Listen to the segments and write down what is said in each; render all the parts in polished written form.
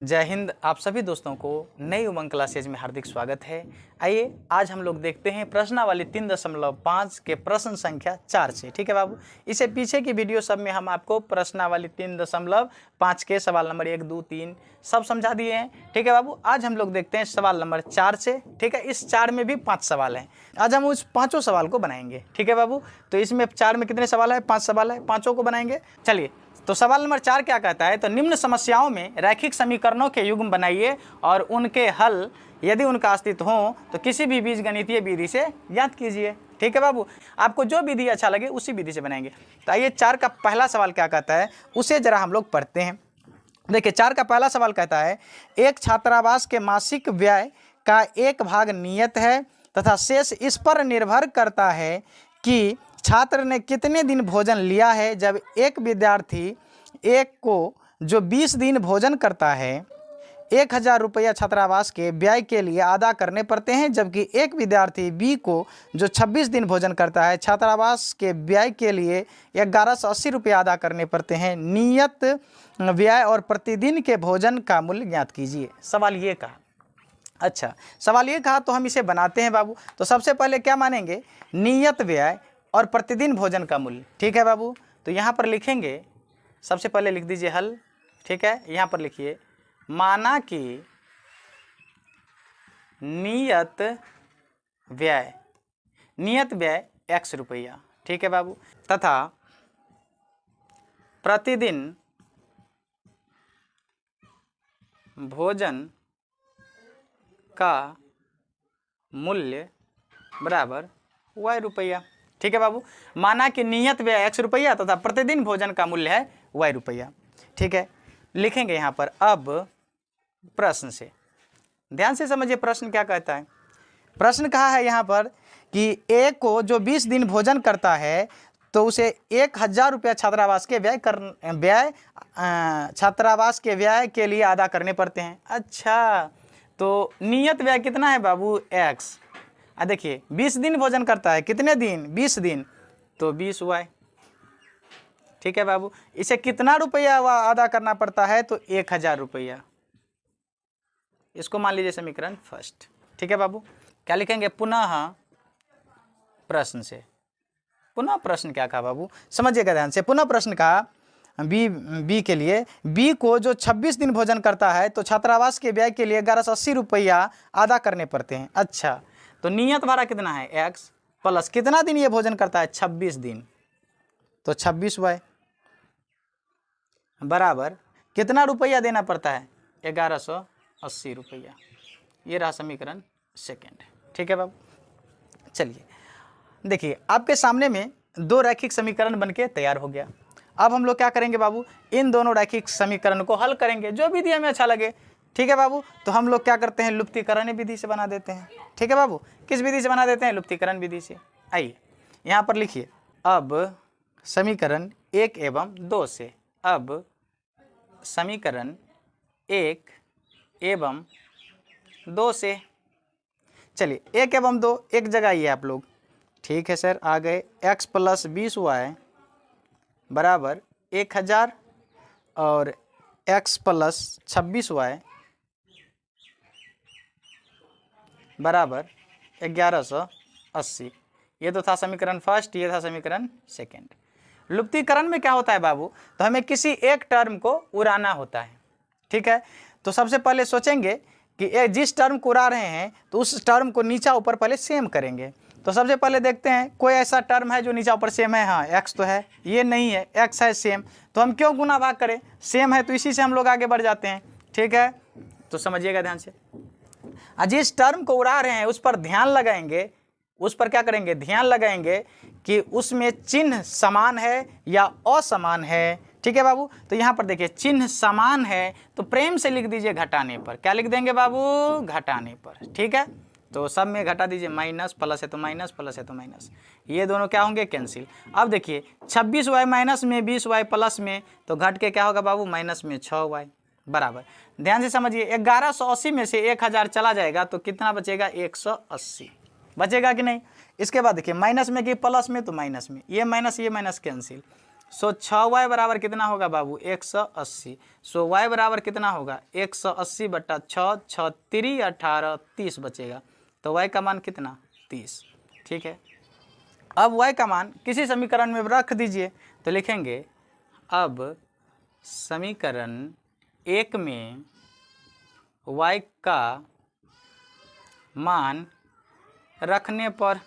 जय हिंद। आप सभी दोस्तों को नई उमंग क्लासेज में हार्दिक स्वागत है। आइए आज हम लोग देखते हैं प्रश्नावली 3.5 के प्रश्न संख्या 4 से। ठीक है बाबू, इसे पीछे की वीडियो सब में हम आपको प्रश्नावली 3.5 के सवाल नंबर 1, 2, 3 सब समझा दिए हैं। ठीक है बाबू, आज हम लोग देखते हैं सवाल नंबर 4 से। ठीक है, इस 4 में भी 5 सवाल हैं। आज हम उस 5 सवाल को बनाएंगे। ठीक है बाबू, तो इसमें 4 में कितने सवाल है? 5 सवाल है, 5 को बनाएंगे। चलिए, तो सवाल नंबर 4 क्या कहता है? तो निम्न समस्याओं में रैखिक समीकरणों के युग्म बनाइए और उनके हल यदि उनका अस्तित्व हो तो किसी भी बीजगणितीय विधि से ज्ञात कीजिए। ठीक है बाबू, आपको जो विधि अच्छा लगे उसी विधि से बनाएंगे। तो आइए 4 का पहला सवाल क्या कहता है उसे जरा हम लोग पढ़ते हैं। देखिए, 4 का पहला सवाल कहता है, एक छात्रावास के मासिक व्यय का एक भाग नियत है तथा शेष इस पर निर्भर करता है कि छात्र ने कितने दिन भोजन लिया है। जब एक विद्यार्थी एक को जो 20 दिन भोजन करता है 1000 रुपया छात्रावास के व्यय के लिए अदा करने पड़ते हैं, जबकि एक विद्यार्थी बी को जो 26 दिन भोजन करता है छात्रावास के व्यय के लिए 1180 रुपया अदा करने पड़ते हैं। नियत व्यय और प्रतिदिन के भोजन का मूल्य ज्ञात कीजिए। सवाल ये कहा। अच्छा, सवाल ये कहा तो हम इसे बनाते हैं बाबू। तो सबसे पहले क्या मानेंगे? नियत व्यय और प्रतिदिन भोजन का मूल्य। ठीक है बाबू, तो यहाँ पर लिखेंगे, सबसे पहले लिख दीजिए हल। ठीक है, यहाँ पर लिखिए, माना कि नियत व्यय x रुपया। ठीक है बाबू, तथा प्रतिदिन भोजन का मूल्य बराबर y रुपया। ठीक है बाबू, माना कि नियत व्यय x रुपया तथा प्रतिदिन भोजन का मूल्य है y रुपया। ठीक है, लिखेंगे यहाँ पर। अब प्रश्न से ध्यान से समझिए, प्रश्न क्या कहता है। प्रश्न कहा है यहाँ पर कि ए को जो 20 दिन भोजन करता है तो उसे 1000 रुपया छात्रावास के व्यय के लिए अदा करने पड़ते हैं। अच्छा, तो नियत व्यय कितना है बाबू? x। देखिए, 20 दिन भोजन करता है, कितने दिन? 20 दिन, तो 20 y। ठीक है बाबू, इसे कितना रुपया अदा करना पड़ता है? तो 1000 रुपया। इसको मान लीजिए समीकरण फर्स्ट। ठीक है बाबू, क्या लिखेंगे? पुनः प्रश्न से। पुनः प्रश्न क्या कहा बाबू? समझिएगा ध्यान से। पुनः प्रश्न कहा बी के लिए, बी को जो 26 दिन भोजन करता है तो छात्रावास के व्यय के लिए 1180 रुपया अदा करने पड़ते हैं। अच्छा, तो नियत भाड़ा कितना है? x प्लस कितना दिन ये भोजन करता है? 26 दिन, तो 26 y बराबर कितना रुपया देना पड़ता है? 1180 रुपया। ये रहा समीकरण सेकेंड। ठीक है बाबू, चलिए देखिए, आपके सामने में 2 रैखिक समीकरण बनके तैयार हो गया। अब हम लोग क्या करेंगे बाबू? इन दोनों रैखिक समीकरण को हल करेंगे, जो विधि हमें अच्छा लगे। ठीक है बाबू, तो हम लोग क्या करते हैं? लुप्तीकरण विधि से बना देते हैं। ठीक है बाबू, किस विधि से बना देते हैं? लुप्तीकरण विधि से। आइए यहाँ पर लिखिए, अब समीकरण 1 एवं 2 से। अब समीकरण 1 एवं 2 से। चलिए, 1 एवं 2 एक जगह ही है आप लोग। ठीक है सर, आ गए। x प्लस 20y बराबर 1000 और x प्लस 26y बराबर 1180। ये तो था समीकरण फर्स्ट, ये था समीकरण सेकेंड। लुप्तीकरण में क्या होता है बाबू? तो हमें किसी एक टर्म को उड़ाना होता है। ठीक है, तो सबसे पहले सोचेंगे कि जिस टर्म को उड़ा रहे हैं तो उस टर्म को नीचा ऊपर पहले सेम करेंगे। तो सबसे पहले देखते हैं कोई ऐसा टर्म है जो नीचा ऊपर सेम है। हाँ, x तो है, ये नहीं है, x है सेम, तो हम क्यों गुना भाग करें? सेम है तो इसी से हम लोग आगे बढ़ जाते हैं। ठीक है, तो समझिएगा ध्यान से। जिस टर्म को उड़ा रहे हैं उस पर ध्यान लगाएंगे, उस पर क्या करेंगे? ध्यान लगाएंगे कि उसमें चिन्ह समान है या असमान है। ठीक है बाबू, तो यहाँ पर देखिए, चिन्ह समान है तो प्रेम से लिख दीजिए घटाने पर। क्या लिख देंगे बाबू? घटाने पर। ठीक है, तो सब में घटा दीजिए, माइनस प्लस है तो माइनस, प्लस है तो माइनस, ये दोनों क्या होंगे? कैंसिल। अब देखिए, 26y माइनस में 20y प्लस में, तो घट के क्या होगा बाबू? माइनस में 6y बराबर। ध्यान से समझिए, 1180 में से 1000 चला जाएगा तो कितना बचेगा? 180 बचेगा कि नहीं? इसके बाद देखिए, माइनस में कि प्लस में, तो माइनस में, ये माइनस कैंसिल। सो 6y बराबर कितना होगा बाबू 180। सो y बराबर कितना होगा 180 बटा 6, 6 3 18 30 बचेगा। तो y का मान कितना 30। ठीक है, अब y का मान किसी समीकरण में रख दीजिए। तो लिखेंगे अब समीकरण 1 में y का मान रखने पर,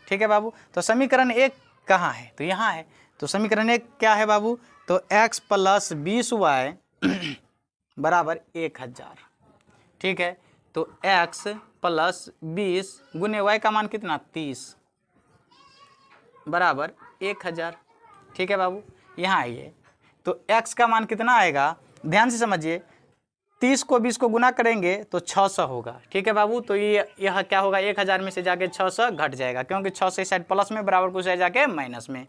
ठीक है बाबू। तो समीकरण 1 कहाँ है, तो यहाँ है। तो समीकरण 1 क्या है बाबू, तो x प्लस 20y बराबर 1000। ठीक है, तो x प्लस 20 गुने y का मान कितना 30 बराबर 1000। ठीक है बाबू, यहाँ आइए। तो x का मान कितना आएगा, ध्यान से समझिए, 30 को 20 को गुना करेंगे तो 600 होगा। ठीक है बाबू, तो यह क्या होगा 1000 में से जाके 600 घट जाएगा, क्योंकि 600 इस साइड प्लस में बराबर कुछ है जाके माइनस में।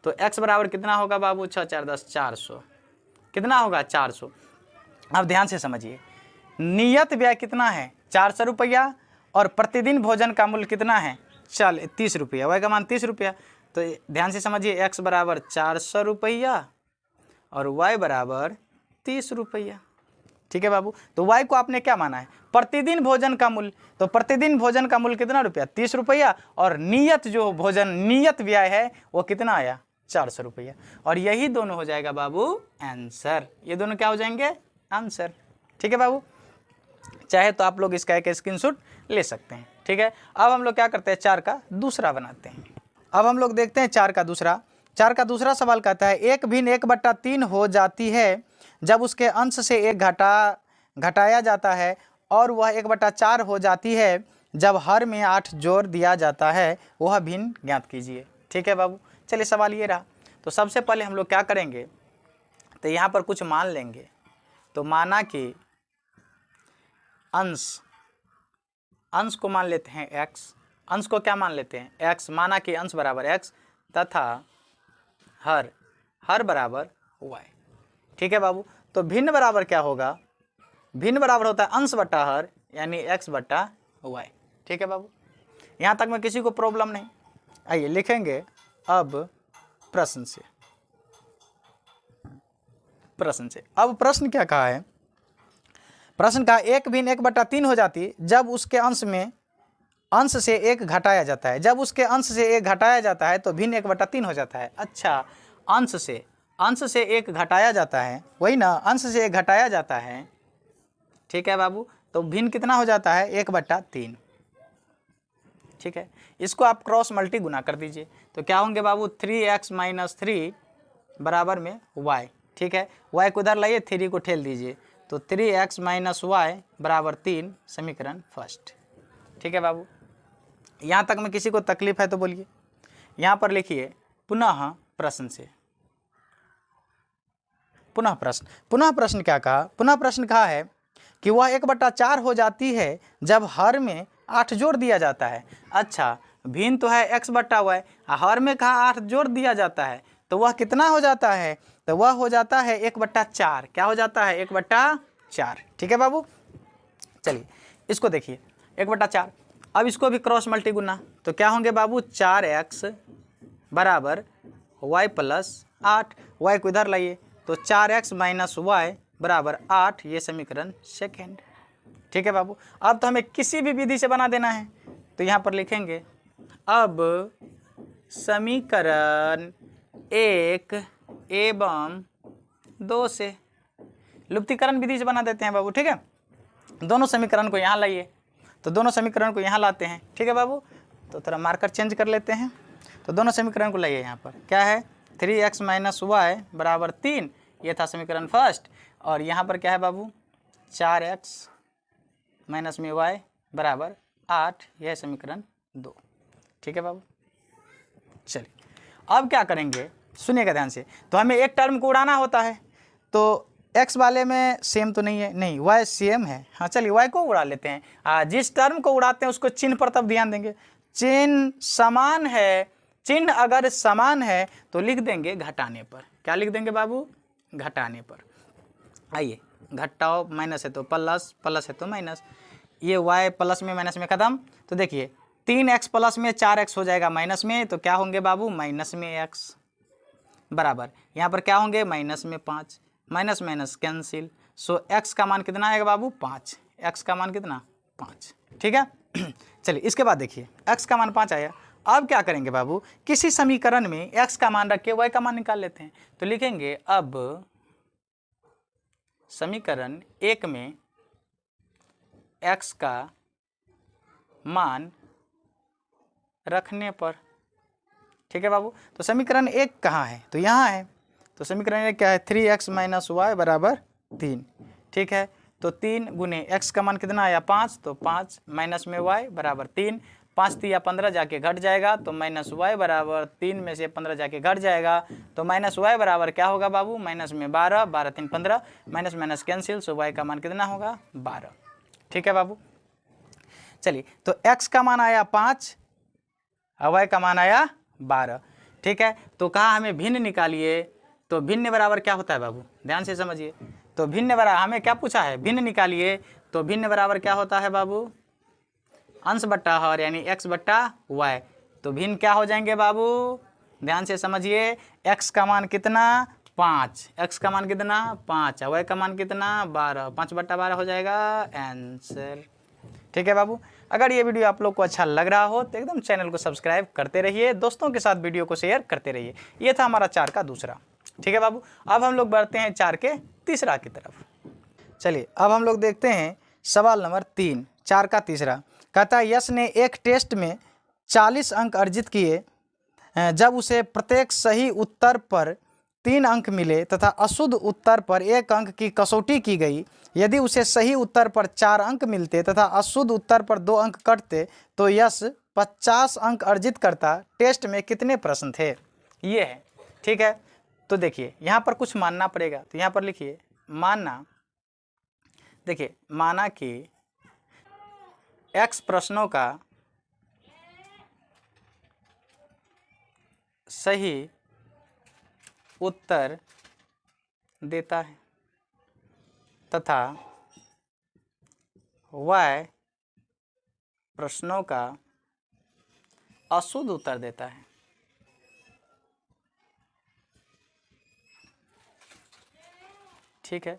तो x बराबर कितना होगा बाबू 6 4 10 400, कितना होगा 400। अब ध्यान से समझिए, नियत व्यय कितना है 400 रुपया और प्रतिदिन भोजन का मूल्य कितना है 30 रुपया, y का मान 30 रुपया। तो ध्यान से समझिए, x बराबर 400 रुपया और y बराबर 30 रुपया। ठीक है बाबू, तो y को आपने क्या माना है प्रतिदिन भोजन का मूल्य। तो प्रतिदिन भोजन का मूल्य कितना रुपया 30 रुपया और नियत जो भोजन नियत व्यय है वो कितना आया 400 रुपया। और यही दोनों हो जाएगा बाबू आंसर, ये दोनों क्या हो जाएंगे आंसर। ठीक है बाबू, चाहे तो आप लोग इसका एक स्क्रीनशॉट ले सकते हैं। ठीक है, अब हम लोग क्या करते हैं 4 का दूसरा बनाते हैं। अब हम लोग देखते हैं 4 का दूसरा सवाल कहता है 1 भिन्न 1/3 हो जाती है जब उसके अंश से 1 घटाया जाता है और वह 1/4 हो जाती है जब हर में 8 जोड़ दिया जाता है, वह भिन्न ज्ञात कीजिए। ठीक है बाबू, चलिए सवाल ये रहा। तो सबसे पहले हम लोग क्या करेंगे, तो यहाँ पर कुछ मान लेंगे। तो माना कि अंश को मान लेते हैं x, अंश को क्या मान लेते हैं x, माना कि अंश बराबर x तथा हर बराबर y। ठीक है बाबू, तो भिन्न बराबर क्या होगा, भिन्न बराबर होता है अंश बटा हर यानी x बटा y। ठीक है बाबू, यहाँ तक में किसी को प्रॉब्लम नहीं। आइए लिखेंगे अब प्रश्न से। अब प्रश्न क्या कहा है, प्रश्न का 1 भिन्न 1/3 हो जाती जब उसके अंश से 1 घटाया जाता है। जब उसके अंश से 1 घटाया जाता है तो भिन्न 1/3 हो जाता है। अच्छा, अंश से 1 घटाया जाता है, वही ना, अंश से 1 घटाया जाता है। ठीक है बाबू, तो भिन्न कितना हो जाता है 1/3। ठीक है, इसको आप क्रॉस मल्टी गुना कर दीजिए। तो क्या होंगे बाबू 3x - 3 बराबर में y। ठीक है, y को उधर लाइए, 3 को ठेल दीजिए, तो 3x - y बराबर 3, समीकरण फर्स्ट। ठीक है बाबू, यहाँ तक में किसी को तकलीफ है तो बोलिए। यहाँ पर लिखिए पुनः प्रश्न क्या कहा, पुनः प्रश्न कहा है कि वह 1/4 हो जाती है जब हर में 8 जोड़ दिया जाता है। अच्छा, भिन्न तो है x बटा y, हर में कहा 8 जोड़ दिया जाता है, तो वह कितना हो जाता है, तो वह हो जाता है 1/4। क्या हो जाता है 1/4। ठीक है बाबू, चलिए इसको देखिए 1/4। अब इसको भी क्रॉस मल्टी गुना, तो क्या होंगे बाबू 4x बराबर y + 8, y को इधर लाइए, तो 4x - y बराबर 8, ये समीकरण सेकेंड। ठीक है बाबू, अब तो हमें किसी भी विधि से बना देना है। तो यहाँ पर लिखेंगे अब समीकरण 1 एवं 2 से लुप्तीकरण विधि से बना देते हैं बाबू। ठीक है, दोनों समीकरण को यहाँ लाइए, तो दोनों समीकरण को यहाँ लाते हैं। ठीक है बाबू, तो थोड़ा मार्कर चेंज कर लेते हैं। तो दोनों समीकरण को लाइए, यहाँ पर क्या है 3x - y बराबर 3, ये था समीकरण फर्स्ट। और यहाँ पर क्या है बाबू 4x - y बराबर 8, यह है समीकरण 2। ठीक है बाबू, चलिए अब क्या करेंगे, सुनिएगा ध्यान से। तो हमें एक टर्म को उड़ाना होता है, तो x वाले में सेम तो नहीं है, नहीं y सेम है। हाँ चलिए y को उड़ा लेते हैं। जिस टर्म को उड़ाते हैं उसको चिन्ह पर तब ध्यान देंगे। चिन्ह समान है, चिन्ह अगर समान है तो लिख देंगे घटाने पर। क्या लिख देंगे बाबू घटाने पर। आइए घटाओ, माइनस है तो प्लस, प्लस है तो माइनस, ये y प्लस में माइनस में ख़त्म। तो देखिए 3x प्लस में 4x हो जाएगा माइनस में, तो क्या होंगे बाबू माइनस में x। बराबर यहाँ पर क्या होंगे माइनस में 5, माइनस माइनस कैंसिल, सो x का मान कितना आएगा बाबू 5, x का मान कितना 5, ठीक है। चलिए इसके बाद देखिए x का मान 5 आया। अब क्या करेंगे बाबू, किसी समीकरण में x का मान रख के y का मान निकाल लेते हैं। तो लिखेंगे अब समीकरण 1 में x का मान रखने पर, ठीक है बाबू। तो समीकरण 1 कहाँ है, तो यहाँ है। तो समीकरण 1 क्या है, 3x माइनस वाई बराबर 3, ठीक है। तो 3 गुने x का मान कितना आया 5, तो 5 माइनस में y बराबर 3, 5 3 15 जाके घट जाएगा, तो माइनस वाई बराबर 3 में से 15 जाके घट जाएगा, तो माइनस वाई बराबर क्या होगा बाबू, माइनस में 12, 12 3 15, माइनस माइनस कैंसिल, सो y का मान कितना होगा 12, ठीक है बाबू। चलिए तो x का मान आया 5 और y का मान आया 12, ठीक है। तो कहा हमें भिन्न निकालिए, तो भिन्न बराबर क्या होता है बाबू, ध्यान से समझिए। तो भिन्न बराबर हमें क्या पूछा है, भिन्न निकालिए, तो भिन्न बराबर क्या होता है बाबू, अंश बट्टा हर यानी x बट्टा y। तो भिन्न क्या हो जाएंगे बाबू, ध्यान से समझिए, x का मान कितना 5, x का मान कितना 5, y का मान कितना 12, 5 बट्टा 12 हो जाएगा आंसर, ठीक है बाबू। अगर ये वीडियो आप लोग को अच्छा लग रहा हो तो एकदम चैनल को सब्सक्राइब करते रहिए, दोस्तों के साथ वीडियो को शेयर करते रहिए। ये था हमारा 4 का दूसरा, ठीक है बाबू। अब हम लोग बढ़ते हैं 4 के तीसरा की तरफ। चलिए अब हम लोग देखते हैं सवाल नंबर 3, 4 का तीसरा। कहता है यश ने एक टेस्ट में 40 अंक अर्जित किए जब उसे प्रत्येक सही उत्तर पर 3 अंक मिले तथा अशुद्ध उत्तर पर 1 अंक की कसौटी की गई। यदि उसे सही उत्तर पर 4 अंक मिलते तथा अशुद्ध उत्तर पर 2 अंक कटते तो यश 50 अंक अर्जित करता। टेस्ट में कितने प्रश्न थे, ये है, ठीक है। तो देखिए यहाँ पर कुछ मानना पड़ेगा, तो यहाँ पर लिखिए माना, देखिए माना कि x प्रश्नों का सही उत्तर देता है तथा y प्रश्नों का अशुद्ध उत्तर देता है। ठीक है,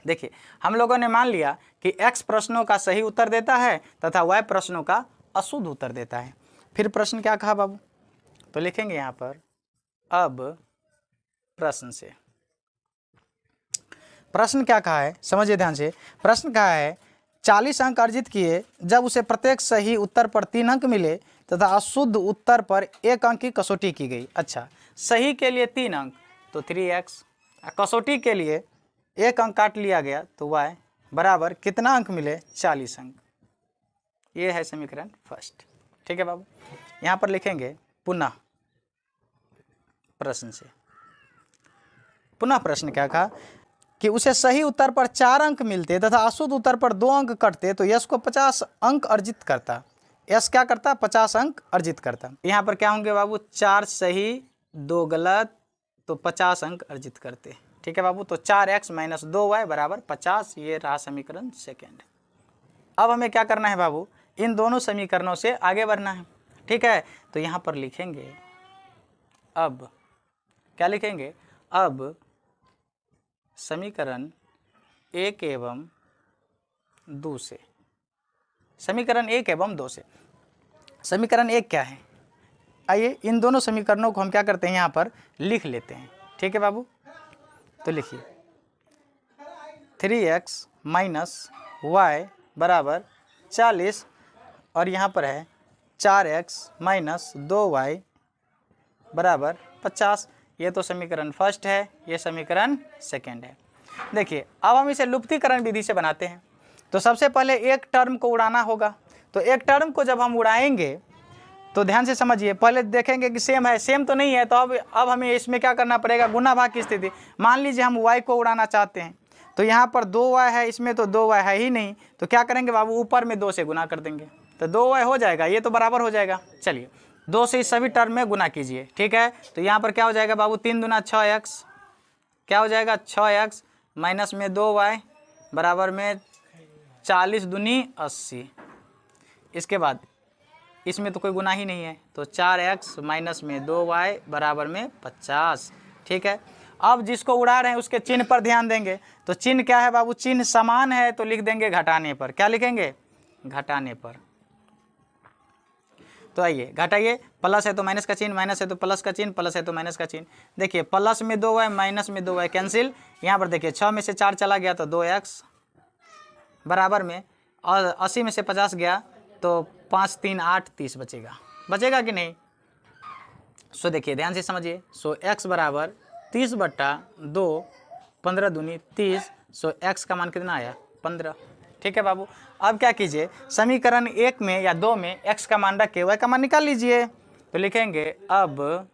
देखिए हम लोगों ने मान लिया कि x प्रश्नों का सही उत्तर देता है तथा y प्रश्नों का अशुद्ध उत्तर देता है। फिर प्रश्न क्या कहा बाबू, तो लिखेंगे यहाँ पर अब प्रश्न से। प्रश्न क्या कहा है समझिए ध्यान से। प्रश्न कहा है 40 अंक अर्जित किए जब उसे प्रत्येक सही उत्तर पर 3 अंक मिले तथा अशुद्ध उत्तर पर 1 अंक की कसौटी की गई। अच्छा, सही के लिए 3 अंक तो 3x, कसौटी के लिए 1 अंक काट लिया गया तो y बराबर कितना अंक मिले 40 अंक। ये है समीकरण फर्स्ट, ठीक है बाबू। यहाँ पर लिखेंगे पुनः प्रश्न से। पुनः प्रश्न क्या कहा कि उसे सही उत्तर पर 4 अंक मिलते तथा अशुद्ध उत्तर पर 2 अंक कटते तो यश को 50 अंक अर्जित करता। यश क्या करता 50 अंक अर्जित करता। यहाँ पर क्या होंगे बाबू 4 सही 2 गलत तो 50 अंक अर्जित करते, ठीक है बाबू। तो 4x माइनस 2y बराबर 50, ये रहा समीकरण सेकेंड। अब हमें क्या करना है बाबू, इन दोनों समीकरणों से आगे बढ़ना है, ठीक है। तो यहाँ पर लिखेंगे अब क्या लिखेंगे, अब समीकरण 1 एवं 2 से, समीकरण 1 एवं 2 से। समीकरण 1 क्या है, आइए इन दोनों समीकरणों को हम क्या करते हैं यहाँ पर लिख लेते हैं, ठीक है बाबू। तो लिखिए 3x माइनस y बराबर 40 और यहाँ पर है 4x माइनस 2y बराबर 50। ये तो समीकरण फर्स्ट है, ये समीकरण सेकेंड है। देखिए अब हम इसे लुप्तीकरण विधि से बनाते हैं। तो सबसे पहले एक टर्म को उड़ाना होगा। तो एक टर्म को जब हम उड़ाएंगे तो ध्यान से समझिए, पहले देखेंगे कि सेम है, सेम तो नहीं है। तो अब हमें इसमें क्या करना पड़ेगा, गुना भाग की स्थिति। मान लीजिए हम y को उड़ाना चाहते हैं, तो यहाँ पर 2y है, इसमें तो 2y है ही नहीं, तो क्या करेंगे बाबू ऊपर में 2 से गुना कर देंगे तो 2y हो जाएगा, ये तो बराबर हो जाएगा। चलिए 2 से इस सभी टर्म में गुना कीजिए, ठीक है। तो यहाँ पर क्या हो जाएगा बाबू 3 दूना 6x, क्या हो जाएगा 6x माइनस में 2y बराबर में 40 दूनी 80। इसके बाद इसमें तो कोई गुना ही नहीं है, तो 4x माइनस में 2y बराबर में 50। ठीक है, अब जिसको उड़ा रहे हैं उसके चिन्ह पर ध्यान देंगे। तो चिन्ह क्या है बाबू, चिन्ह समान है तो लिख देंगे घटाने पर। क्या लिखेंगे, घटाने पर। तो आइए घटाइए, प्लस है तो माइनस का चिन्ह, माइनस है तो प्लस का चिन्ह, प्लस है तो माइनस का चिन्ह। देखिए प्लस में 2y माइनस में 2y कैंसिल। यहाँ पर देखिए 6 में से 4 चला गया तो 2x बराबर में, और 80 में से 50 गया तो 5 3 8 30 बचेगा। बचेगा कि नहीं? सो देखिए ध्यान से समझिए। सो x बराबर 30/2, 15 दूनी 30। सो x का मान कितना आया, 15। ठीक है बाबू, अब क्या कीजिए, समीकरण 1 में या 2 में x का मान रख के y का मान निकाल लीजिए। तो लिखेंगे अब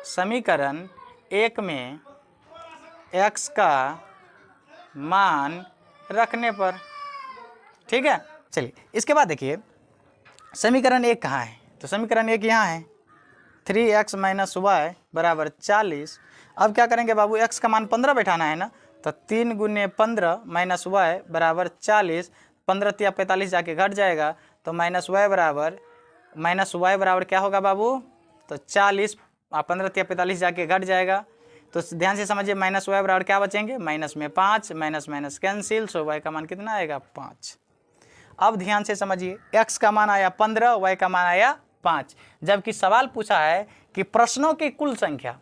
समीकरण 1 में x का मान रखने पर। ठीक है, चलिए इसके बाद देखिए समीकरण 1 कहाँ है, तो समीकरण 1 यहाँ है, 3x माइनस y बराबर 40। अब क्या करेंगे बाबू, x का मान 15 बैठाना है ना, तो 3 गुने 15 माइनस y बराबर 40। 15 तिया 45 जाके घट जाएगा, तो माइनस y बराबर क्या होगा बाबू, तो 40। 15 तिया 45 जाके घट जाएगा, तो ध्यान से समझिए माइनस y बराबर क्या बचेंगे, माइनस में 5, माइनस माइनस कैंसिल। सो y का मान कितना आएगा, 5। अब ध्यान से समझिए, x का मान आया 15, y का मान आया 5, जबकि सवाल पूछा है कि प्रश्नों की कुल संख्या।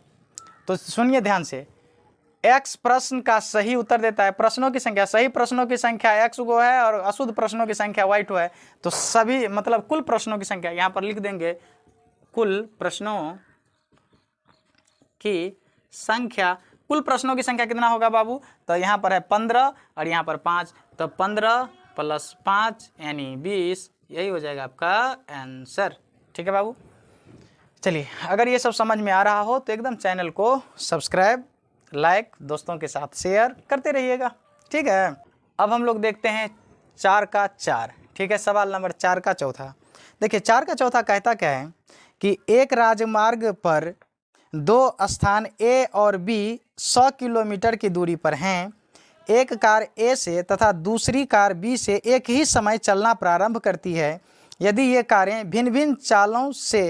तो सुनिए ध्यान से, x प्रश्न का सही उत्तर देता है, प्रश्नों की संख्या, सही प्रश्नों की संख्या x को है और अशुद्ध प्रश्नों की संख्या y है। तो सभी मतलब कुल प्रश्नों की संख्या यहाँ पर लिख देंगे, कुल प्रश्नों की संख्या। कुल प्रश्नों की संख्या कितना होगा बाबू, तो यहाँ पर है 15 और यहाँ पर 5, तो 15 + 5 यानी 20, यही हो जाएगा आपका आंसर। ठीक है बाबू, चलिए अगर ये सब समझ में आ रहा हो तो एकदम चैनल को सब्सक्राइब, लाइक, दोस्तों के साथ शेयर करते रहिएगा। ठीक है, अब हम लोग देखते हैं 4 का 4। ठीक है, सवाल नंबर 4 का चौथा। देखिए 4 का चौथा कहता क्या है कि एक राजमार्ग पर 2 स्थान A और B 100 किलोमीटर की दूरी पर हैं। एक कार A से तथा दूसरी कार B से एक ही समय चलना प्रारंभ करती है। यदि ये कारें भिन्न भिन्न चालों से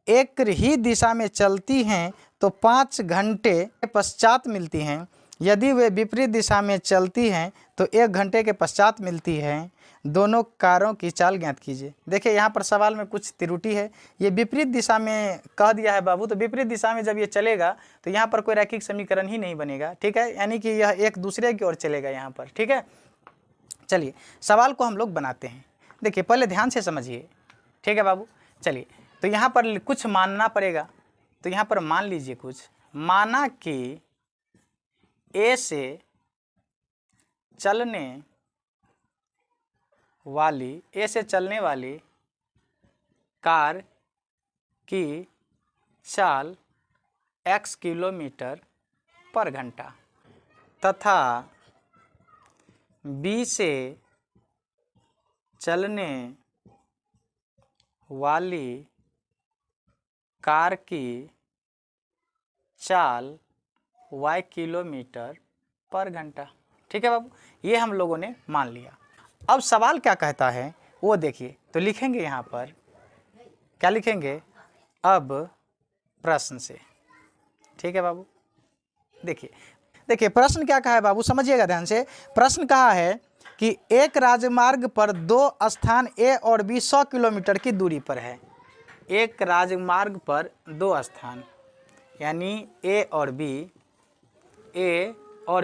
एक ही दिशा में चलती हैं तो 5 घंटे के पश्चात मिलती हैं। यदि वे विपरीत दिशा में चलती हैं तो 1 घंटे के पश्चात मिलती हैं। दोनों कारों की चाल ज्ञात कीजिए। देखिए यहाँ पर सवाल में कुछ त्रुटि है, ये विपरीत दिशा में कह दिया है बाबू, तो विपरीत दिशा में जब ये चलेगा तो यहाँ पर कोई रैखिक समीकरण ही नहीं बनेगा। ठीक है, यानी कि यह एक दूसरे की ओर चलेगा यहाँ पर। ठीक है, चलिए सवाल को हम लोग बनाते हैं। देखिए पहले ध्यान से समझिए। ठीक है बाबू, चलिए तो यहाँ पर कुछ मानना पड़ेगा, तो यहाँ पर मान लीजिए कुछ, माना कि ए से चलने वाली कार की चाल x किलोमीटर पर घंटा तथा B से चलने वाली कार की चाल y किलोमीटर पर घंटा। ठीक है बाबू, ये हम लोगों ने मान लिया। अब सवाल क्या कहता है वो देखिए, तो लिखेंगे यहाँ पर क्या लिखेंगे, अब प्रश्न से। ठीक है बाबू, देखिए प्रश्न क्या कहा है बाबू, समझिएगा ध्यान से। प्रश्न कहा है कि एक राजमार्ग पर 2 स्थान A और B 100 किलोमीटर की दूरी पर है। एक राजमार्ग पर 2 स्थान यानी A और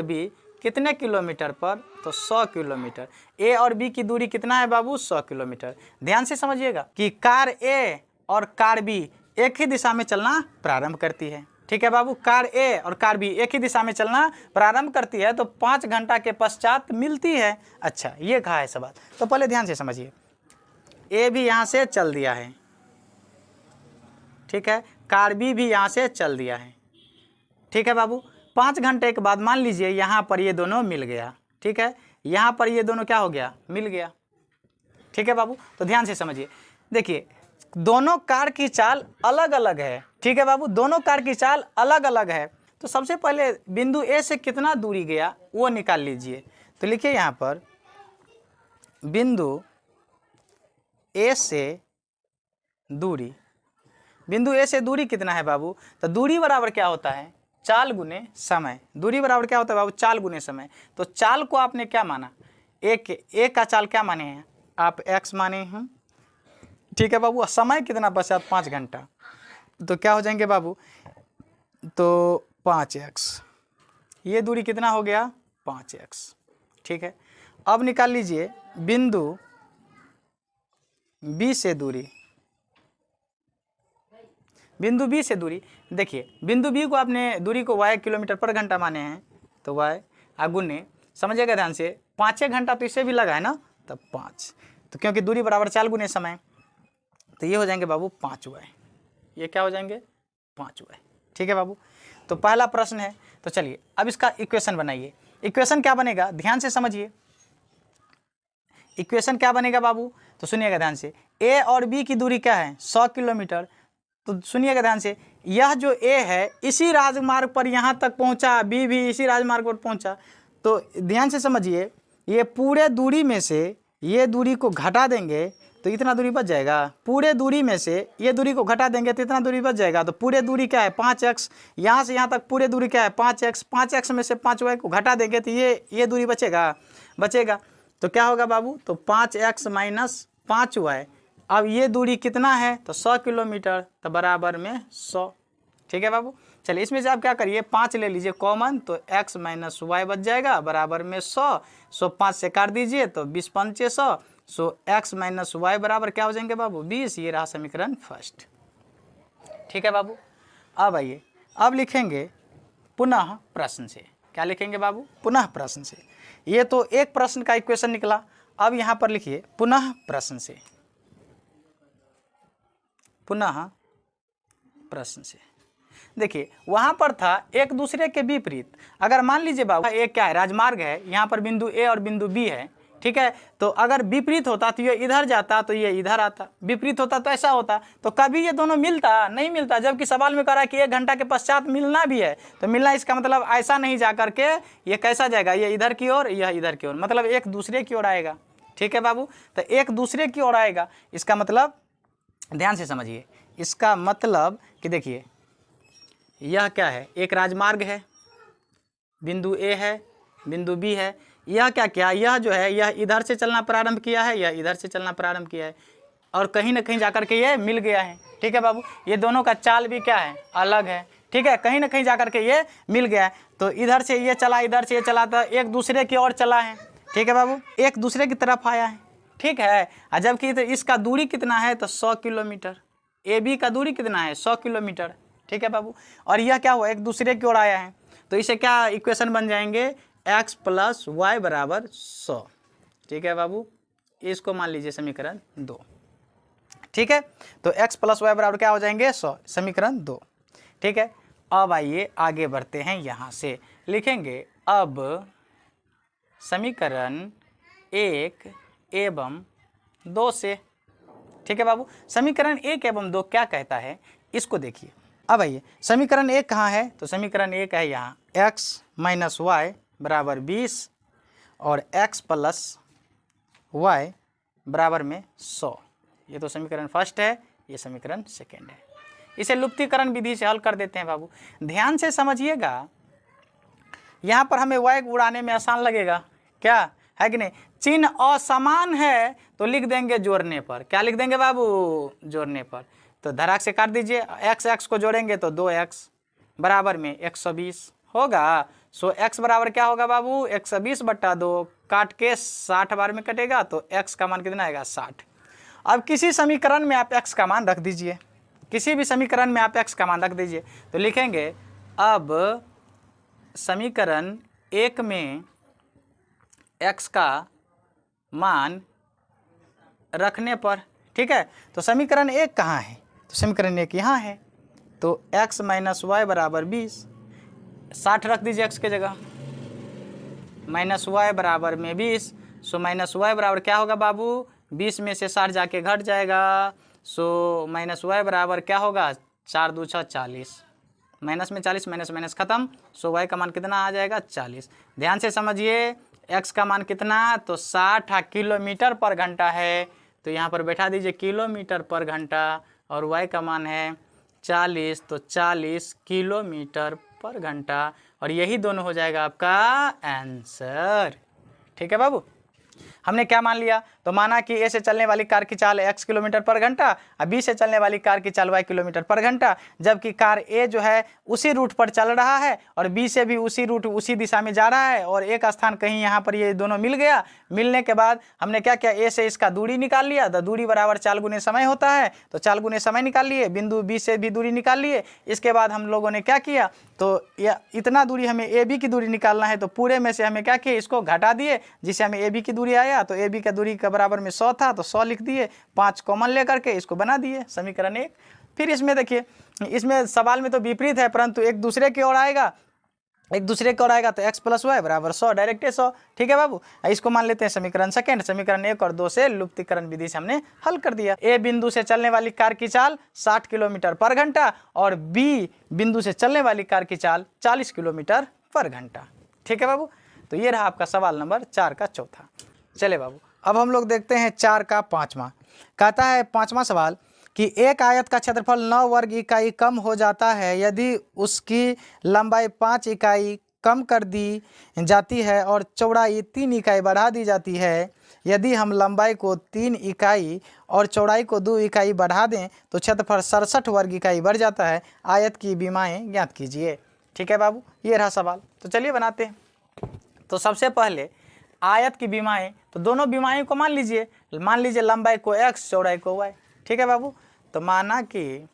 B कितने किलोमीटर पर, तो 100 किलोमीटर। A और B की दूरी कितना है बाबू, 100 किलोमीटर। ध्यान से समझिएगा कि कार A और कार B एक ही दिशा में चलना प्रारंभ करती है। ठीक है बाबू, कार A और कार B एक ही दिशा में चलना प्रारंभ करती है तो 5 घंटा के पश्चात मिलती है। अच्छा, ये कहा है सवाल, तो पहले ध्यान से समझिए। A भी यहाँ से चल दिया है, ठीक है, कार B भी यहाँ से चल दिया है। ठीक है बाबू, 5 घंटे के बाद मान लीजिए यहाँ पर ये दोनों मिल गया। ठीक है, यहाँ पर ये दोनों क्या हो गया, मिल गया। ठीक है बाबू, तो ध्यान से समझिए। देखिए दोनों कार की चाल अलग अलग है। ठीक है बाबू, दोनों कार की चाल अलग अलग है। तो सबसे पहले बिंदु A से कितना दूरी गया वो निकाल लीजिए। तो लिखिए यहाँ पर बिंदु ए से दूरी, बिंदु ए से दूरी कितना है बाबू? तो दूरी बराबर क्या होता है? चाल गुने समय। दूरी बराबर क्या होता है बाबू? चाल गुने समय। तो चाल को आपने क्या माना? एक का चाल क्या माने हैं आप? x माने हैं, ठीक है बाबू। समय कितना बचा? 5 घंटा। तो क्या हो जाएंगे बाबू? तो 5x, ये दूरी कितना हो गया? 5x, ठीक है। अब निकाल लीजिए बिंदु B से दूरी, बिंदु B से दूरी। देखिए बिंदु B को आपने दूरी को y किलोमीटर पर घंटा माने हैं, तो y अगुने, समझिएगा ध्यान से, 5 घंटा तो इसे भी लगा है ना, तब 5, तो क्योंकि दूरी बराबर चाल गुने समय, तो ये हो जाएंगे बाबू 5y। ये क्या हो जाएंगे? 5y, ठीक है बाबू। तो पहला प्रश्न है। तो चलिए अब इसका इक्वेशन बनाइए। इक्वेशन क्या बनेगा? ध्यान से समझिए, इक्वेशन क्या बनेगा बाबू? तो सुनिएगा ध्यान से, ए और बी की दूरी क्या है? 100 किलोमीटर। तो सुनिएगा ध्यान से, यह जो ए है इसी राजमार्ग पर यहाँ तक पहुँचा, बी भी इसी राजमार्ग पर पहुँचा। तो ध्यान से समझिए, ये पूरे दूरी में से ये दूरी को घटा देंगे तो इतना दूरी बच जाएगा। पूरे दूरी में से ये दूरी को घटा देंगे तो इतना दूरी बच जाएगा। तो पूरे दूरी क्या है? 5x। यहाँ से यहाँ तक पूरे दूरी क्या है? 5x। 5x में से 5y को घटा देंगे तो ये दूरी बचेगा। तो क्या होगा बाबू? तो 5x माइनस 5y। अब ये दूरी कितना है? तो 100 किलोमीटर, तो बराबर में 100, ठीक है बाबू। चलिए इसमें से आप क्या करिए, 5 ले लीजिए कॉमन, तो x माइनस वाई बच जाएगा बराबर में 100। 5 से काट दीजिए तो 20 पंचे 100। x माइनस वाई बराबर क्या हो जाएंगे बाबू? 20। ये रहा समीकरण फर्स्ट, ठीक है बाबू। अब आइए, अब लिखेंगे पुनः प्रश्न से। क्या लिखेंगे बाबू? पुनः प्रश्न से। ये तो एक प्रश्न का इक्वेशन निकला। अब यहाँ पर लिखिए पुनः प्रश्न से, पुनः प्रश्न से। देखिए वहाँ पर था एक दूसरे के विपरीत। अगर मान लीजिए बाबू एक क्या है? राजमार्ग है, यहाँ पर बिंदु ए और बिंदु बी है, ठीक है। तो अगर विपरीत होता तो ये इधर जाता तो ये इधर आता, विपरीत होता तो ऐसा होता। तो कभी ये दोनों मिलता नहीं मिलता, जबकि सवाल में कह रहा है कि 1 घंटा के पश्चात मिलना भी है। तो मिलना इसका मतलब ऐसा नहीं जा करके ये कैसा जाएगा? ये इधर की ओर, यह इधर की ओर, मतलब एक दूसरे की ओर आएगा, ठीक है बाबू। तो एक दूसरे की ओर आएगा, इसका मतलब ध्यान से समझिए, इसका मतलब कि देखिए यह क्या है? एक राजमार्ग है, बिंदु ए है, बिंदु बी है। यह क्या? यह जो है यह इधर से चलना प्रारंभ किया है, यह इधर से चलना प्रारंभ किया है, और कहीं ना कहीं जाकर के ये मिल गया है, ठीक है बाबू। ये दोनों का चाल भी क्या है? अलग है, ठीक है। कहीं ना कहीं जाकर के ये मिल गया है। तो इधर से ये चला, इधर से ये चला, तो एक दूसरे की ओर चला है, ठीक है बाबू, एक दूसरे की तरफ आया है, ठीक है। जबकि तो इसका दूरी कितना है? तो 100 किलोमीटर। ए बी का दूरी कितना है? 100 किलोमीटर, ठीक है बाबू। और यह क्या हुआ? एक दूसरे की ओर आया है। तो इसे क्या इक्वेशन बन जाएंगे? x प्लस वाई बराबर 100, ठीक है बाबू। इसको मान लीजिए समीकरण 2, ठीक है। तो x प्लस वाई बराबर क्या हो जाएंगे? 100, समीकरण 2, ठीक है। अब आइए आगे बढ़ते हैं। यहाँ से लिखेंगे अब समीकरण 1 एवं 2 से, ठीक है बाबू। समीकरण 1 एवं 2 क्या कहता है इसको देखिए। अब आइए समीकरण 1 कहाँ है? तो समीकरण 1 है यहाँ, x माइनस वाई बराबर 20 और x प्लस वाई बराबर में 100। ये तो समीकरण फर्स्ट है, ये समीकरण सेकेंड है। इसे लुप्तीकरण विधि से हल कर देते हैं बाबू। ध्यान से समझिएगा, यहाँ पर हमें y उड़ाने में आसान लगेगा, क्या है कि नहीं? चिन्ह असमान है तो लिख देंगे जोड़ने पर। क्या लिख देंगे बाबू? जोड़ने पर। तो धराक से काट दीजिए, x को जोड़ेंगे तो 2x बराबर में 120 होगा। x बराबर क्या होगा बाबू? 120 बट्टा 2, काट के 60 बार में कटेगा तो x का मान कितना आएगा? 60। अब किसी समीकरण में आप x का मान रख दीजिए, किसी भी समीकरण में आप x का मान रख दीजिए। तो लिखेंगे अब समीकरण 1 में x का मान रखने पर, ठीक है। तो समीकरण 1 कहाँ है? तो समीकरण 1 यहाँ है। तो x माइनस वाई बराबर 20, 60 रख दीजिए x के जगह, माइनस वाई बराबर में 20। माइनस वाई बराबर क्या होगा बाबू? 20 में से 60 जाके घट जाएगा। माइनस वाई बराबर क्या होगा? 4 दूनी 40, माइनस में 40, माइनस माइनस खत्म। वाई का मान कितना आ जाएगा? 40। ध्यान से समझिए, x का मान कितना? तो 60 किलोमीटर पर घंटा है। तो यहाँ पर बैठा दीजिए किलोमीटर पर घंटा और y का मान है 40, तो 40 किलोमीटर पर घंटा, और यही दोनों हो जाएगा आपका आंसर। ठीक है बाबू, हमने क्या मान लिया? तो माना कि ए से चलने वाली कार की चाल x किलोमीटर पर घंटा और बी से चलने वाली कार की चाल y किलोमीटर पर घंटा, जबकि कार ए जो है उसी रूट पर चल रहा है और बी से भी उसी रूट उसी दिशा में जा रहा है, और एक स्थान कहीं यहाँ पर ये दोनों मिल गया। मिलने के बाद हमने क्या किया, ए से इसका दूरी निकाल लिया, तो दूरी बराबर चाल गुने समय होता है, तो चाल गुने समय निकाल लिए, बिंदु बी से भी दूरी निकाल लिए। इसके बाद हम लोगों ने क्या किया, तो इतना दूरी हमें ए बी की दूरी निकालना है, तो पूरे में से हमें क्या किया, इसको घटा दिए, जिससे हमें ए बी की दूरी आया, तो ए बी का दूरी के बराबर में 100 था, तो 100 लिख दिए, 5 कॉमन लेकर के इसको बना दिए समीकरण 1। फिर इसमें देखिए, इसमें सवाल में तो विपरीत है, परंतु एक दूसरे की ओर आएगा, एक दूसरे की ओर आएगा, तो x प्लस वाई बराबर 100, डायरेक्ट 100। ठीक है बाबू, इसको मान लेते हैं समीकरण सेकंड। समीकरण 1 और 2 से लुप्तीकरण विधि से हमने हल कर दिया। ए बिंदु से चलने वाली कार की चाल 60 किलोमीटर पर घंटा और बी बिंदु से चलने वाली कार की चाल 40 किलोमीटर पर घंटा। ठीक है बाबू, तो ये रहा आपका सवाल नंबर 4 का चौथा। चले बाबू, अब हम लोग देखते हैं 4 का पाँचवा। कहता है पाँचवा सवाल कि एक आयत का क्षेत्रफल 9 वर्ग इकाई कम हो जाता है यदि उसकी लंबाई 5 इकाई कम कर दी जाती है और चौड़ाई 3 इकाई बढ़ा दी जाती है। यदि हम लंबाई को 3 इकाई और चौड़ाई को 2 इकाई बढ़ा दें तो क्षेत्रफल 67 वर्ग इकाई बढ़ जाता है। आयत की विमाएँ ज्ञात कीजिए। ठीक है बाबू, ये रहा सवाल, तो चलिए बनाते हैं। तो सबसे पहले आयत की विमाएँ, तो दोनों विमाएँ को मान लीजिए लंबाई को x चौड़ाई को y। ठीक है बाबू, तो माना कि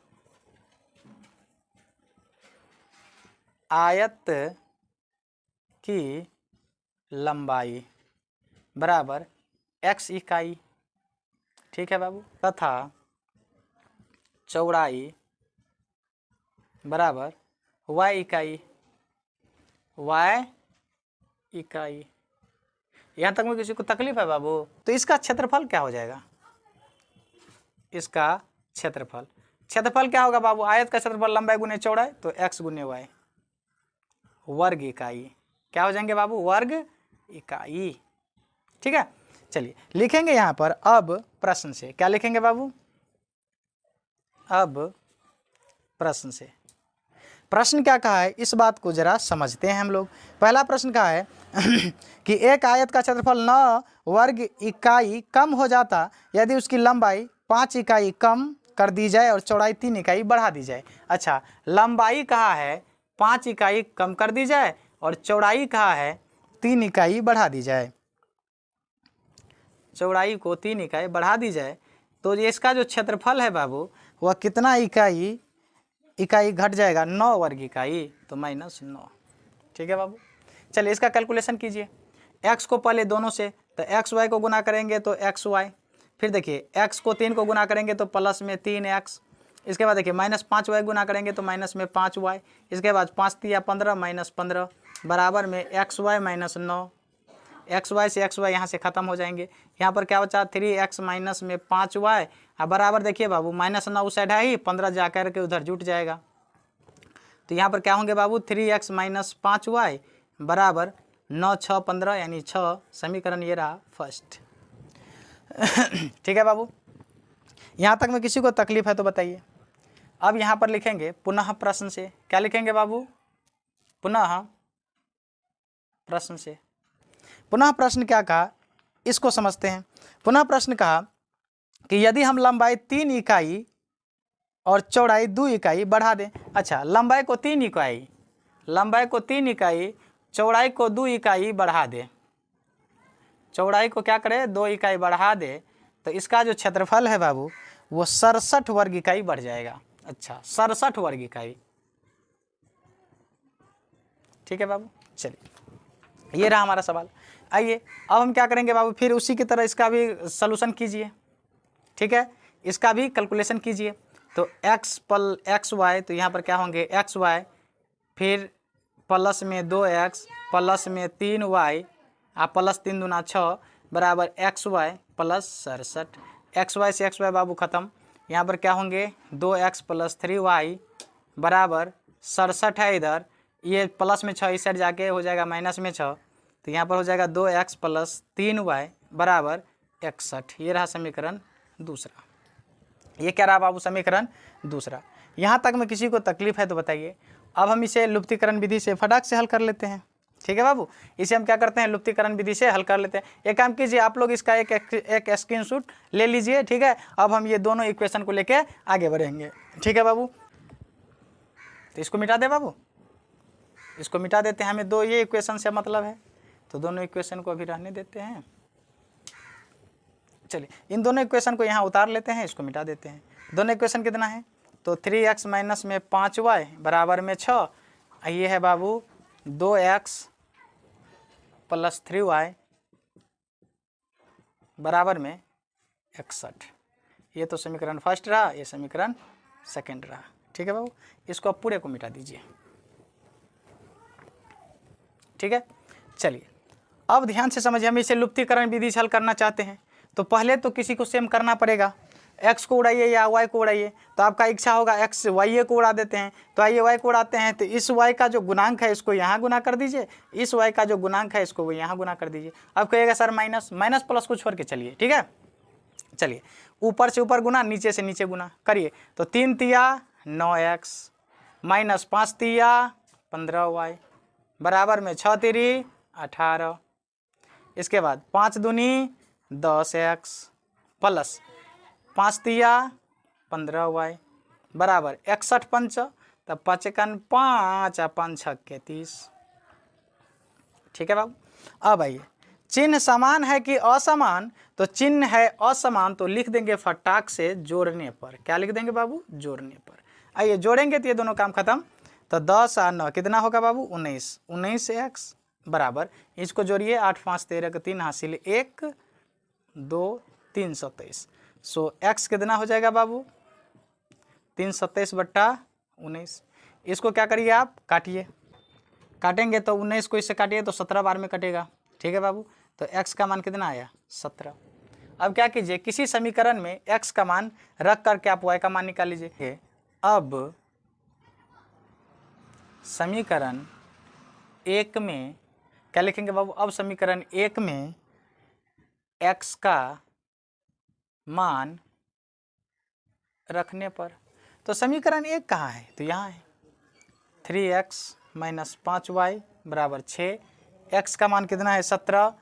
आयत की लंबाई बराबर x इकाई, ठीक है बाबू, तथा चौड़ाई बराबर y इकाई, यहाँ तक में किसी को तकलीफ है बाबू? तो इसका क्षेत्रफल क्या हो जाएगा? इसका क्षेत्रफल क्या होगा बाबू? आयत का क्षेत्रफल लंबाई गुने चौड़ाई, तो x गुने y, वर्ग इकाई। क्या हो जाएंगे बाबू? वर्ग इकाई। ठीक है, चलिए लिखेंगे यहाँ पर अब प्रश्न से। क्या लिखेंगे बाबू? अब प्रश्न से। प्रश्न क्या कहा है इस बात को जरा समझते हैं हम लोग। पहला प्रश्न कहा है कि एक आयत का क्षेत्रफल 9 वर्ग इकाई कम हो जाता यदि उसकी लंबाई 5 इकाई कम कर दी जाए और चौड़ाई 3 इकाई बढ़ा दी जाए। अच्छा, लंबाई कहा है 5 इकाई कम कर दी जाए और चौड़ाई कहा है 3 इकाई बढ़ा दी जाए। चौड़ाई को 3 इकाई बढ़ा दी जाए, तो इसका जो क्षेत्रफल है बाबू वह कितना इकाई घट जाएगा? 9 वर्ग इकाई, तो -9। ठीक है बाबू, चलिए इसका कैलकुलेशन कीजिए। x को पहले दोनों से, तो एक्स वाई को गुना करेंगे तो एक्स वाई, फिर देखिए x को 3 को गुना करेंगे तो प्लस में 3x, इसके बाद देखिए -5y गुना करेंगे तो माइनस में 5y, इसके बाद 5 तिया 15 -15 बराबर में xy -9। xy से xy यहाँ से ख़त्म हो जाएंगे। यहाँ पर क्या बचा? 3x माइनस में 5y, अब बराबर देखिए बाबू -9 उस साइड है ही, 15 जा कर के उधर जुट जाएगा। तो यहाँ पर क्या होंगे बाबू? 3x माइनस 5y बराबर 9 6 15 यानी 6। समीकरण ये रहा फर्स्ट। ठीक है बाबू, यहाँ तक में किसी को तकलीफ है तो बताइए। अब यहाँ पर लिखेंगे पुनः प्रश्न से। क्या लिखेंगे बाबू? पुनः प्रश्न से। पुनः प्रश्न क्या कहा इसको समझते हैं। पुनः प्रश्न कहा कि यदि हम लंबाई 3 इकाई और चौड़ाई 2 इकाई बढ़ा दें। अच्छा, लंबाई को 3 इकाई, चौड़ाई को 2 इकाई बढ़ा दें, चौड़ाई को क्या करें? 2 इकाई बढ़ा दे, तो इसका जो क्षेत्रफल है बाबू वो 67 वर्ग इकाई बढ़ जाएगा। अच्छा, 67 वर्ग इकाई। ठीक है बाबू, चलिए ये रहा हमारा सवाल। आइए अब हम क्या करेंगे बाबू, फिर उसी की तरह इसका भी सलूशन कीजिए। ठीक है, इसका भी कैलकुलेशन कीजिए। तो x y, तो यहाँ पर क्या होंगे? xy, फिर प्लस में 2x प्लस में 3y प्लस 3 दूना 6 बराबर xy प्लस 67। xy से xy बाबू ख़त्म। यहाँ पर क्या होंगे? 2x प्लस 3y बराबर 67 है इधर, ये प्लस में 6 इस साइड जाके हो जाएगा माइनस में 6, तो यहाँ पर हो जाएगा 2x प्लस 3y बराबर 61। ये रहा समीकरण दूसरा। ये क्या रहा बाबू? समीकरण दूसरा। यहाँ तक में किसी को तकलीफ है तो बताइए। अब हम इसे लुप्तीकरण विधि से फटाक से हल कर लेते हैं। ठीक है बाबू, इसे हम क्या करते हैं? लुप्तीकरण विधि से हल कर लेते हैं। एक काम कीजिए, आप लोग इसका एक स्क्रीनशॉट ले लीजिए। ठीक है, अब हम ये दोनों इक्वेशन को लेके आगे बढ़ेंगे। ठीक है बाबू, तो इसको मिटा दे बाबू, इसको मिटा देते हैं। हमें दो ये इक्वेशन से मतलब है, तो दोनों इक्वेशन को अभी रहने देते हैं। चलिए इन दोनों इक्वेशन को यहाँ उतार लेते हैं, इसको मिटा देते हैं। दोनों इक्वेशन कितना है? तो 3x माइनस में 5y बराबर में 6। ये है बाबू 2x प्लस 3y बराबर में 61। ये तो समीकरण फर्स्ट रहा, ये समीकरण सेकंड रहा। ठीक है बाबू, इसको आप पूरे को मिटा दीजिए। ठीक है, चलिए अब ध्यान से समझिए। हम इसे लुप्तीकरण विधि से हल करना चाहते हैं, तो पहले तो किसी को सेम करना पड़ेगा। x को उड़ाइए या y को उड़ाइए, तो आपका इच्छा होगा x y को उड़ा देते हैं। तो आइए y को उड़ाते हैं, तो इस y का जो गुणांक है इसको यहाँ गुना कर दीजिए, इस y का जो गुणांक है इसको वो यहाँ गुना कर दीजिए। अब कहिएगा सर माइनस, माइनस प्लस को छोड़ के चलिए। ठीक है, चलिए ऊपर से ऊपर गुना, नीचे से नीचे गुना करिए। तो 3 तिया 9x माइनस 5 तिया 15y बराबर में 6 तिरी 18। इसके बाद 5 दूनी 10x प्लस 5 तिया 15y बराबर 61 पंच, तब 5 एकन 5 और 5 छक्के 30। ठीक है बाबू, अब आइए चिन्ह समान है कि असमान? तो चिन्ह है असमान तो लिख देंगे फटाक से जोड़ने पर। क्या लिख देंगे बाबू? जोड़ने पर। आइए जोड़ेंगे तो ये दोनों काम खत्म। तो 10 और 9 कितना होगा बाबू? 19। 19x बराबर, इसको जोड़िए 8 5 13 के 3 हासिल 1 2 327। सो x कितना हो जाएगा बाबू? 327 बट्टा 19। इसको क्या करिए आप? काटिए। काटेंगे तो 19 को इससे काटिए तो 17 बार में कटेगा। ठीक है बाबू, तो x का मान कितना आया? 17। अब क्या कीजिए, किसी समीकरण में x का मान रख करके आप y का मान निकाल लीजिए। अब समीकरण 1 में क्या लिखेंगे बाबू? अब समीकरण 1 में x का मान रखने पर, तो समीकरण 1 कहाँ है? तो यहाँ है। 3x माइनस 5y बराबर 6। x का मान कितना है? 17।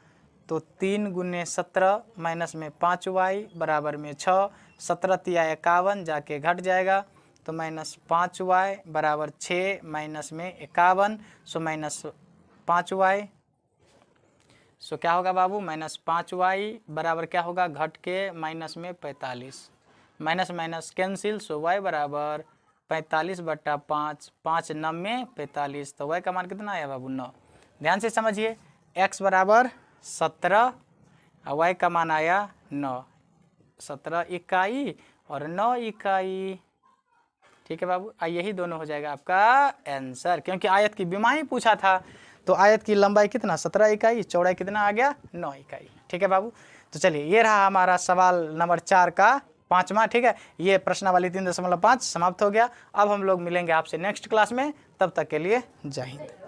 तो 3 गुने 17 माइनस में 5y बराबर में 6। 17 तिया 51 जाके घट जाएगा, तो माइनस 5y बराबर 6 माइनस में 51। So minus 5y। सो क्या होगा बाबू? माइनस 5y बराबर क्या होगा? घट के माइनस में 45। माइनस माइनस कैंसिल, सो y बराबर 45 बट्टा 5। 5 9 में 45, तो y का मान कितना आया बाबू? 9। ध्यान से समझिए, x बराबर 17 और y का मान आया 9। 17 इकाई और 9 इकाई। ठीक है बाबू, यही दोनों हो जाएगा आपका आंसर, क्योंकि आयत की विमाही पूछा था। तो आयत की लंबाई कितना? 17 इकाई, चौड़ाई कितना आ गया? 9 इकाई। ठीक है बाबू, तो चलिए ये रहा हमारा सवाल नंबर 4 का 5वां। ठीक है, ये प्रश्नावली 3.5 समाप्त हो गया। अब हम लोग मिलेंगे आपसे नेक्स्ट क्लास में, तब तक के लिए जय हिंद।